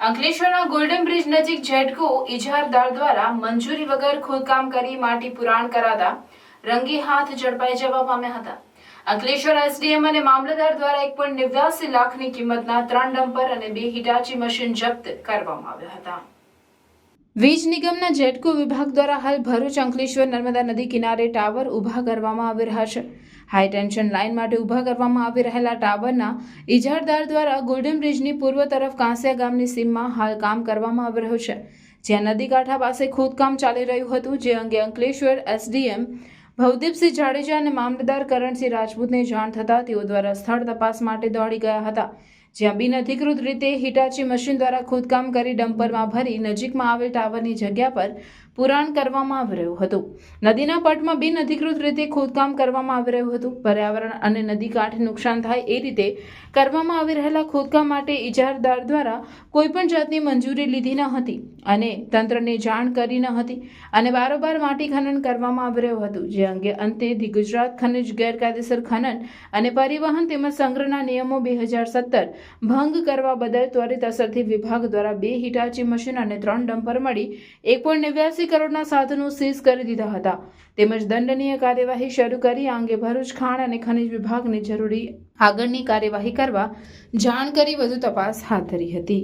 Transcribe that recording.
અંકલેશ્વરના golden bridge નજીક જેટકો ઇજારદાર દ્વારા મંજૂરી વગર ખોદકામ કરી માટી પુરાણ કરાતા રંગે હાથ ઝડપાઈ જવા પામ્યા હતા. અંકલેશ્વર એસડીએમ અને મામલતદાર દ્વારા 1.89 લાખની કિંમતના 3 ડમ્પર અને 2 હિટાચી મશીન જપ્ત કરવામાં આવ્યા હતા. વીજ નિગમના જેટકો વિભાગ દ્વારા હાલ ભરૂચ અંકલેશ્વર નર્મદા નદી કિનારે ટાવર ઊભા કરવામાં આવી રહ્યા છે. હાઈ ટેન્શન લાઇન માટે ઊભા કરવામાં આવી રહેલા ટાવરના ઇજારદાર દ્વારા ગોલ્ડન બ્રિજની પૂર્વ તરફ કાંસિયા ગામની સીમમાં હાલ કામ કરવામાં આવી રહ્યું છે, જ્યાં નદી કાંઠા પાસે ખોદકામ ચાલી રહ્યું હતું. જે અંગે અંકલેશ્વર એસડીએમ ભવદીપસિંહ જાડેજા અને મામલતદાર કરણસિંહ રાજપૂતને જાણ થતાં તેઓ દ્વારા સ્થળ તપાસ માટે દોડી ગયા હતા, જ્યાં બિનઅધિકૃત રીતે હિટાચી મશીન દ્વારા ખોદકામ કરી ડમ્પરમાં ભરી નજીકમાં આવેલ ટાવરની જગ્યા પર પુરાણ કરવામાં આવી રહ્યું હતું. નદીના પટમાં બિનઅધિકૃત રીતે ખોદકામ કરવામાં આવી રહ્યું હતું. પર્યાવરણ અને નદી કાંઠે નુકસાન થાય એ રીતે કરવામાં આવી રહેલા ખોદકામ માટે ઇજારદાર દ્વારા કોઈપણ જાતની મંજૂરી લીધી ન હતી અને તંત્રને જાણ કરી ન હતી અને બારોબાર માટી ખનન કરવામાં આવી રહ્યું હતું. જે અંગે અંતે ધી ગુજરાત ખનિજ ગેરકાયદેસર ખનન અને પરિવહન તેમજ સંગ્રહના નિયમો 2017 ભંગ કરવા બદલ ત્વરિત અસરથી વિભાગ દ્વારા 2 હિટાચી મશીન અને 3 ડમ્પર મળી 1.89 કરોડના સાધનો સીઝ કરી દીધા હતા તેમજ દંડનીય કાર્યવાહી શરૂ કરી આ અંગે ભરૂચ ખાણ અને ખનિજ વિભાગને જરૂરી આગળની કાર્યવાહી કરવા જાણ કરી વધુ તપાસ હાથ ધરી હતી.